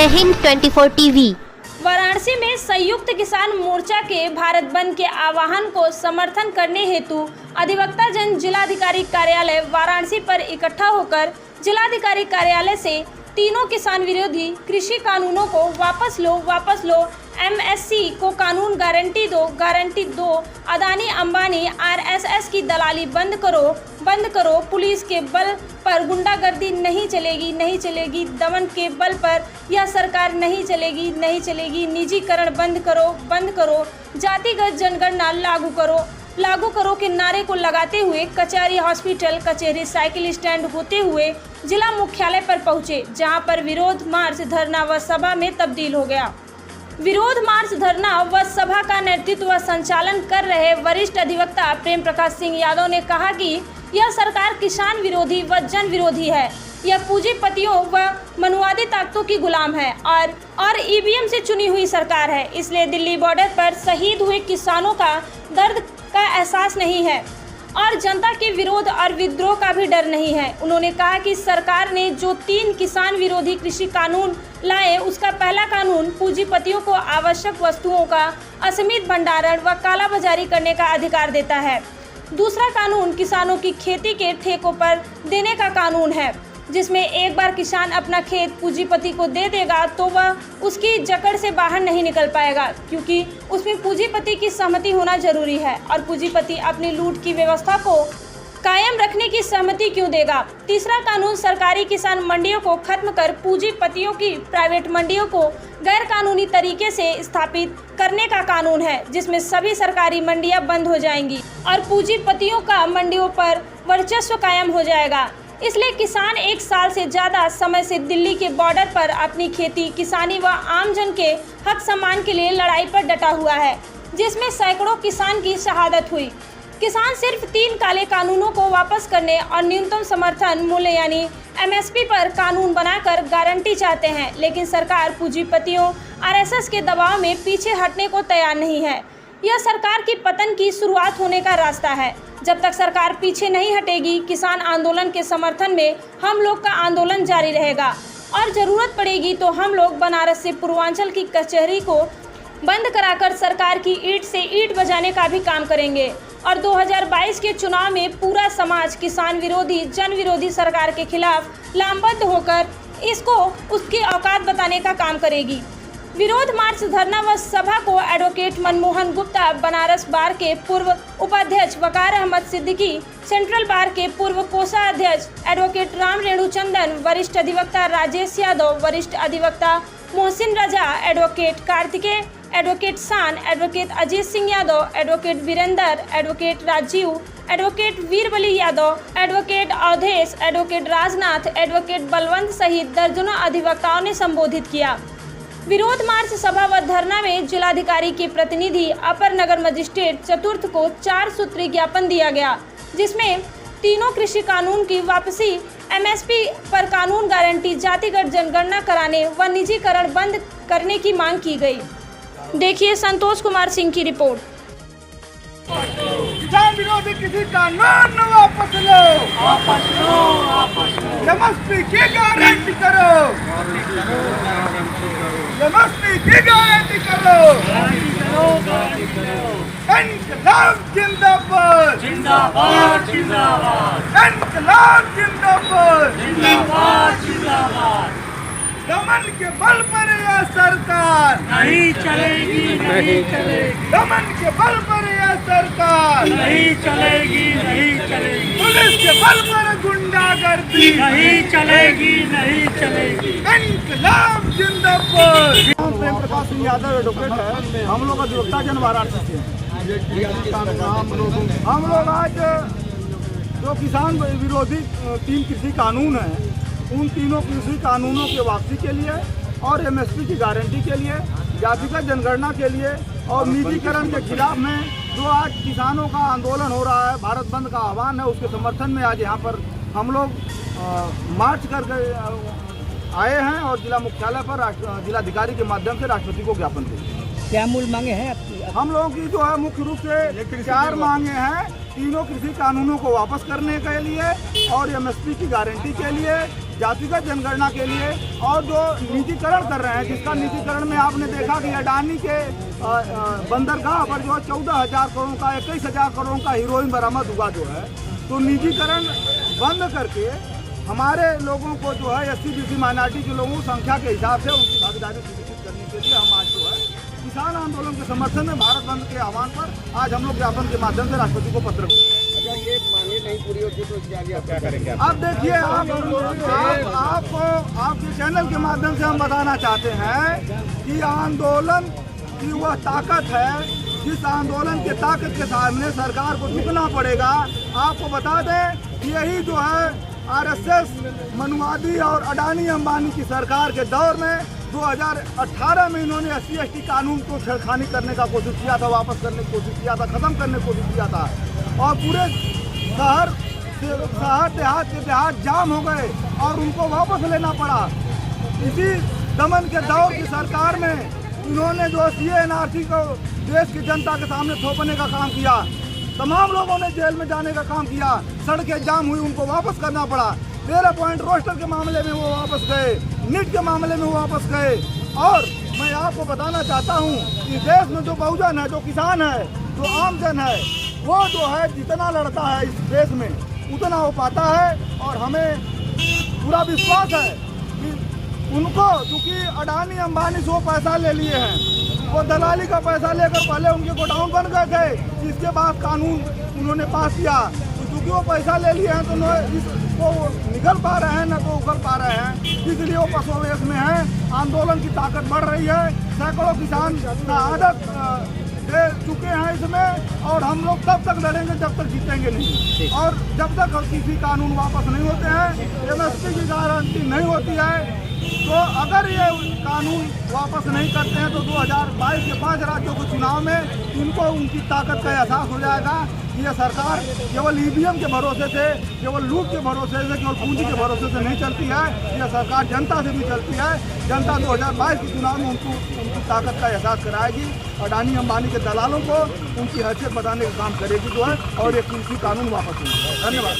जय हिंद 24 टीवी। वाराणसी में संयुक्त किसान मोर्चा के भारत बंद के आह्वान को समर्थन करने हेतु अधिवक्ता जन जिलाधिकारी कार्यालय वाराणसी पर इकट्ठा होकर जिलाधिकारी कार्यालय से तीनों किसान विरोधी कृषि कानूनों को वापस लो, एमएसपी को कानून गारंटी दो, अदानी अंबानी आरएसएस की दलाली बंद करो, पुलिस के बल पर गुंडागर्दी नहीं चलेगी, दमन के बल पर यह सरकार नहीं चलेगी, निजीकरण बंद करो, जातिगत जनगणना लागू करो के नारे को लगाते हुए कचहरी, हॉस्पिटल, कचहरी, साइकिल स्टैंड होते हुए जिला मुख्यालय पर पहुंचे, जहां पर विरोध मार्च, धरना व सभा में तब्दील हो गया। विरोध मार्च, धरना व सभा का नेतृत्व व संचालन कर रहे वरिष्ठ अधिवक्ता प्रेम प्रकाश सिंह यादव ने कहा कि यह सरकार किसान विरोधी व जन विरोधी है। यह पूंजीपतियों व मनुवादी ताकतों की गुलाम है और ईवीएम से चुनी हुई सरकार है। इसलिए दिल्ली बॉर्डर पर शहीद हुए किसानों का दर्द का एहसास नहीं है और जनता के विरोध और विद्रोह का भी डर नहीं है। उन्होंने कहा कि सरकार ने जो 3 किसान विरोधी कृषि कानून लाए, उसका पहला कानून पूंजीपतियों को आवश्यक वस्तुओं का असीमित भंडारण व कालाबाजारी करने का अधिकार देता है। दूसरा कानून किसानों की खेती के ठेकों पर देने का कानून है, जिसमें एक बार किसान अपना खेत पूंजीपति को दे देगा तो वह उसकी जकड़ से बाहर नहीं निकल पाएगा, क्योंकि उसमें पूंजीपति की सहमति होना जरूरी है और पूंजीपति अपनी लूट की व्यवस्था को कायम रखने की सहमति क्यों देगा। तीसरा कानून सरकारी किसान मंडियों को खत्म कर पूंजीपतियों की प्राइवेट मंडियों को गैर कानूनी तरीके से स्थापित करने का कानून है, जिसमें सभी सरकारी मंडियां बंद हो जाएंगी और पूंजीपतियों का मंडियों पर वर्चस्व कायम हो जाएगा। इसलिए किसान 1 साल से ज़्यादा समय से दिल्ली के बॉर्डर पर अपनी खेती, किसानी व आमजन के हक सम्मान के लिए लड़ाई पर डटा हुआ है, जिसमें सैकड़ों किसान की शहादत हुई। किसान सिर्फ 3 काले कानूनों को वापस करने और न्यूनतम समर्थन मूल्य यानी एमएसपी पर कानून बनाकर गारंटी चाहते हैं, लेकिन सरकार पूंजीपतियों आरएसएस के दबाव में पीछे हटने को तैयार नहीं है। यह सरकार की पतन की शुरुआत होने का रास्ता है। जब तक सरकार पीछे नहीं हटेगी, किसान आंदोलन के समर्थन में हम लोग का आंदोलन जारी रहेगा और ज़रूरत पड़ेगी तो हम लोग बनारस से पूर्वांचल की कचहरी को बंद कराकर सरकार की ईंट से ईंट बजाने का भी काम करेंगे और 2022 के चुनाव में पूरा समाज किसान विरोधी, जन विरोधी सरकार के खिलाफ लामबद्ध होकर इसको उसकी औकात बताने का काम करेगी। विरोध मार्च, धरना व सभा को एडवोकेट मनमोहन गुप्ता, बनारस बार के पूर्व उपाध्यक्ष वकार अहमद सिद्दीकी, सेंट्रल बार के पूर्व कोषाध्यक्ष एडवोकेट राम रेणुचंदन, वरिष्ठ अधिवक्ता राजेश यादव, वरिष्ठ अधिवक्ता Mohsin Raza, advocate Kartikeya, advocate Shan, advocate Ajit Singh Yadav, advocate Virendra, advocate Rajiv, advocate Veerbali Yadav, advocate Awadhesh, advocate Rajnath, advocate Balwant सहित दर्जनों अधिवक्ताओं ने संबोधित किया। विरोध मार्च, सभा व धरना में जिलाधिकारी के प्रतिनिधि अपर नगर मजिस्ट्रेट चतुर्थ को 4 सूत्री ज्ञापन दिया गया, जिसमें तीनों कृषि कानून की वापसी, एमएसपी पर कानून गारंटी, जातिगत जनगणना कराने व निजीकरण बंद करने की मांग की गई। देखिए संतोष कुमार सिंह की रिपोर्ट। किसान विरोधी कृषि कानून वापस लो, एमएसपी की गारंटी करो, एमएसपी की गारंटी करो, इनकलाब जिंदाबाद, जिंदाबाद जिंदाबाद, इनकलाब जिंदाबाद, जिंदाबाद जिंदाबाद। दमन के बल पर यह सरकार नहीं चलेगी, नहीं चलेगी, दमन के बल पर यह सरकार नहीं चलेगी, नहीं चलेगी, पुलिस के बल पर गुंडागर्दी नहीं चलेगी, नहीं चलेगी। इनकलाब जिंदाबाद। प्रेम प्रकाश सिंह यादव एडवोकेट है, हम लोग अधिवक्ता जन वाराणसी से हैं। हम लोग आज जो किसान विरोधी 3 कृषि कानून हैं, उन तीनों कृषि कानूनों के वापसी के लिए और एमएसपी की गारंटी के लिए, जातिगत जनगणना के लिए और निजीकरण के खिलाफ में जो आज किसानों का आंदोलन हो रहा है, भारत बंद का आह्वान है, उसके समर्थन में आज यहाँ पर हम लोग मार्च करके आए हैं और जिला मुख्यालय पर जिलाधिकारी के माध्यम से राष्ट्रपति को ज्ञापन देंगे। क्या मूल मांगे हैं आपकी? हम लोगों की जो है मुख्य रूप से 4 मांगे हैं। तीनों कृषि कानूनों को वापस करने के लिए और एमएसपी की गारंटी के लिए, जातिगत जनगणना के लिए और जो निजीकरण कर रहे हैं, जिसका निजीकरण में आपने देखा कि अडानी के बंदरगाह पर जो 14,000 करोड़ का 21,000 करोड़ का हीरोइन बरामद हुआ जो है, तो निजीकरण बंद करके हमारे लोगों को जो है SC BC माइनॉरिटी के लोगों की संख्या के हिसाब से उनकी भागीदारी सुनिश्चित करने के लिए हम आज जो है किसान आंदोलन के समर्थन में भारत बंद के आह्वान पर आज हम लोग ज्ञापन के माध्यम से राष्ट्रपति को पत्र। अच्छा, ये मांगे नहीं पूरी होती तो इसके आगे आप क्या करेंगे? अब देखिए, आपको आपके चैनल के माध्यम से हम बताना चाहते हैं कि आंदोलन की वह ताकत है जिस आंदोलन के ताकत के सामने सरकार को झुकना पड़ेगा। आपको बता दें कि यही जो है RSS मनुवादी और अडानी अंबानी की सरकार के दौर में 2018 में इन्होंने SC ST कानून को छेड़खानी करने का कोशिश किया था, वापस करने की कोशिश किया था, खत्म करने की कोशिश किया था और पूरे शहर देहात के देहात जाम हो गए और उनको वापस लेना पड़ा। इसी दमन के दौर की सरकार में इन्होंने जो CA/NRC को देश की जनता के सामने थोपने का काम किया, तमाम लोगों ने जेल में जाने का काम किया, सड़कें जाम हुई, उनको वापस करना पड़ा। 13 पॉइंट रोस्टर के मामले में वो वापस गए, नीट के मामले में वो वापस गए। और मैं आपको बताना चाहता हूँ कि देश में जो बहुजन है, जो किसान है, जो आमजन है, वो जो है जितना लड़ता है इस देश में उतना वो पाता है। और हमें पूरा विश्वास है कि उनको, क्योंकि अडानी अंबानी से वो पैसा ले लिए हैं, वो दलाली का पैसा लेकर पहले उनके गोडाउन बन गए थे, इसके बाद कानून उन्होंने पास किया। तो क्योंकि वो पैसा ले लिए हैं तो वो निकल पा रहे हैं, न तो उखड़ पा रहे हैं, इसलिए वो पसोवेश में हैं। आंदोलन की ताकत बढ़ रही है, सैकड़ों किसान शहादत दे चुके हैं इसमें और हम लोग तब तक लड़ेंगे जब तक जीतेंगे नहीं। और जब तक किसी कानून वापस नहीं होते हैं, MSP की गारंटी नहीं होती है, तो अगर ये कानून वापस नहीं करते हैं तो 2022 के 5 राज्यों के चुनाव में इनको उनकी ताकत का एहसास हो जाएगा कि ये सरकार केवल EVM के भरोसे से, केवल लूट के भरोसे से, केवल पूंजी के भरोसे से नहीं चलती है। यह सरकार जनता से भी चलती है। जनता 2022 के चुनाव में उनकी ताकत का एहसास कराएगी। अडानी अंबानी के दलालों को उनकी हैसियत बताने का काम करेगी जो है, और ये कृषि कानून वापस होगा। धन्यवाद।